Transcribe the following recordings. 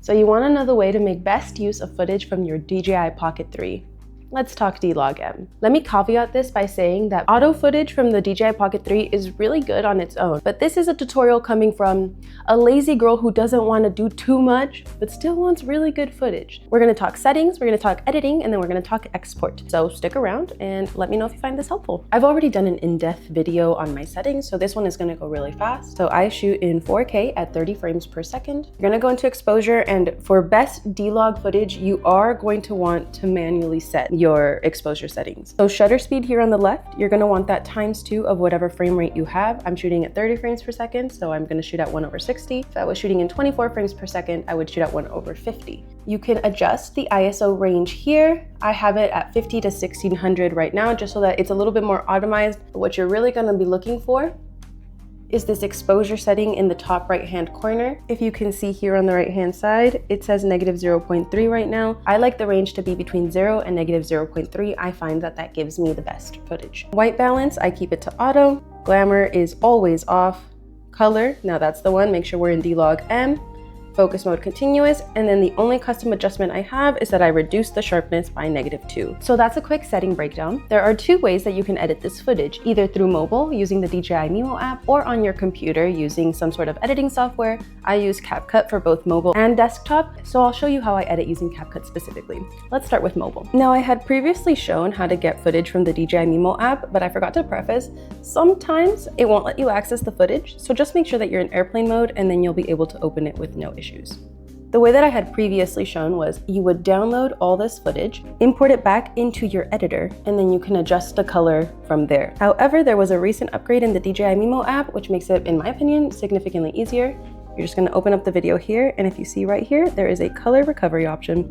So you want to know the way to make best use of footage from your DJI Pocket 3. Let's talk D-Log-M. Let me caveat this by saying that auto footage from the DJI Pocket 3 is really good on its own, but this is a tutorial coming from a lazy girl who doesn't want to do too much, but still wants really good footage. We're going to talk settings, we're going to talk editing, and then we're going to talk export. So stick around and let me know if you find this helpful. I've already done an in-depth video on my settings, so this one is going to go really fast. So I shoot in 4K at 30 frames per second. You're going to go into exposure, and for best D-Log footage, you are going to want to manually set your exposure settings. So shutter speed here on the left, you're going to want that ×2 of whatever frame rate you have. I'm shooting at 30 frames per second, so I'm going to shoot at 1/60. If I was shooting in 24 frames per second, I would shoot at 1/50. You can adjust the ISO range here. I have it at 50 to 1600 right now, just so that it's a little bit more optimized. But what you're really going to be looking for is this exposure setting in the top right hand corner. If you can see here on the right hand side, it says -0.3 right now. I like the range to be between 0 and -0.3. I find that that gives me the best footage. White balance, I keep it to auto. Glamour is always off. Color, now that's the one, make sure we're in D-Log-M. Focus mode continuous, and then the only custom adjustment I have is that I reduce the sharpness by -2. So that's a quick setting breakdown. There are two ways that you can edit this footage, either through mobile using the DJI Mimo app or on your computer using some sort of editing software. I use CapCut for both mobile and desktop, so I'll show you how I edit using CapCut specifically. Let's start with mobile. Now, I had previously shown how to get footage from the DJI Mimo app, but I forgot to preface, sometimes it won't let you access the footage, so just make sure that you're in airplane mode and then you'll be able to open it with no issues. The way that I had previously shown was you would download all this footage, import it back into your editor, and then you can adjust the color from there. However, there was a recent upgrade in the DJI Mimo app, which makes it, in my opinion, significantly easier. You're just going to open up the video here, and if you see right here, there is a color recovery option.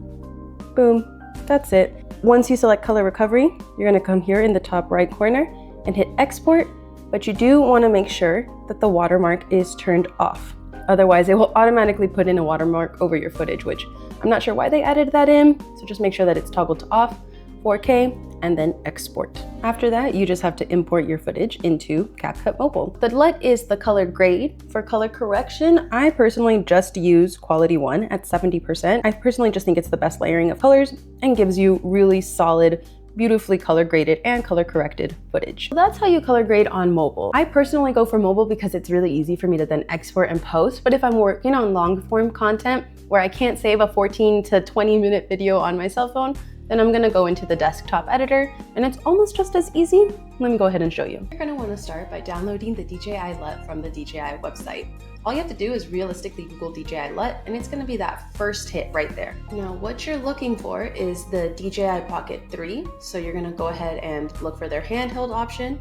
Boom, that's it. Once you select color recovery, you're going to come here in the top right corner and hit export, but you do want to make sure that the watermark is turned off. Otherwise, it will automatically put in a watermark over your footage, which I'm not sure why they added that in. So just make sure that it's toggled to off, 4K, and then export. After that, you just have to import your footage into CapCut Mobile. The LUT is the color grade. For color correction, I personally just use quality 1 at 70%. I personally just think it's the best layering of colors and gives you really solid, beautifully color graded and color corrected footage. So that's how you color grade on mobile. I personally go for mobile because it's really easy for me to then export and post. But if I'm working on long form content where I can't save a 14 to 20 minute video on my cell phone, then I'm gonna go into the desktop editor, and it's almost just as easy. Let me go ahead and show you. You're gonna wanna start by downloading the DJI LUT from the DJI website. All you have to do is realistically Google DJI LUT, and it's gonna be that first hit right there. Now, what you're looking for is the DJI Pocket 3. So you're gonna go ahead and look for their handheld option.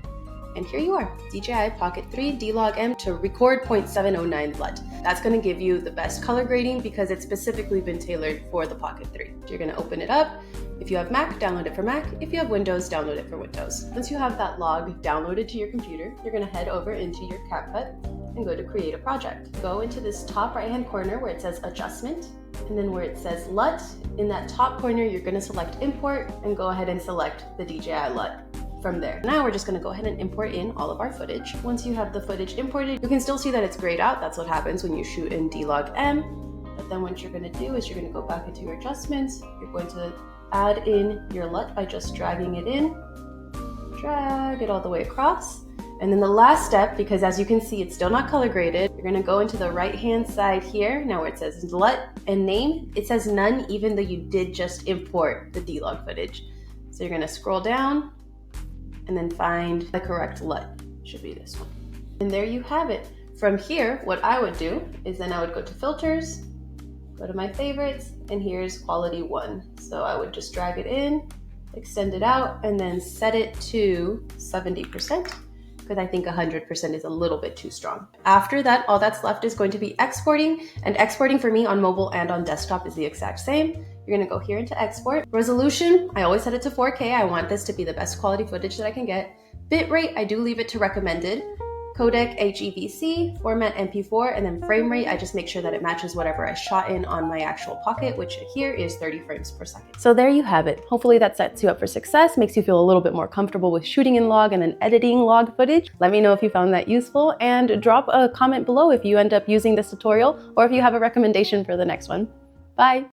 And here you are, DJI Pocket 3 D-Log-M to record 0.709 LUT. That's gonna give you the best color grading because it's specifically been tailored for the Pocket 3. So you're gonna open it up. If you have Mac, download it for Mac. If you have Windows, download it for Windows. Once you have that log downloaded to your computer, you're gonna head over into your CapCut and go to create a project. Go into this top right-hand corner where it says adjustment, and then where it says LUT, in that top corner, you're gonna select import and go ahead and select the DJI LUT. From there. Now we're just gonna go ahead and import in all of our footage. Once you have the footage imported, you can still see that it's grayed out. That's what happens when you shoot in D-Log-M. But then what you're gonna do is you're gonna go back into your adjustments. You're going to add in your LUT by just dragging it in. Drag it all the way across. And then the last step, because as you can see, it's still not color graded, you're gonna go into the right-hand side here. Now where it says LUT and name, it says none, even though you did just import the D-Log footage. So you're gonna scroll down and then find the correct LUT. Should be this one. And there you have it. From here, what I would do is then I would go to filters, go to my favorites, and here's quality 1. So I would just drag it in, extend it out, and then set it to 70%, because I think 100% is a little bit too strong. After that, all that's left is going to be exporting, and exporting for me on mobile and on desktop is the exact same. You're gonna go here into export. Resolution, I always set it to 4K. I want this to be the best quality footage that I can get. Bitrate, I do leave it to recommended. Codec, HEVC, format MP4, and then frame rate, I just make sure that it matches whatever I shot in on my actual Pocket, which here is 30 frames per second. So there you have it. Hopefully that sets you up for success, makes you feel a little bit more comfortable with shooting in log and then editing log footage. Let me know if you found that useful, and drop a comment below if you end up using this tutorial or if you have a recommendation for the next one. Bye!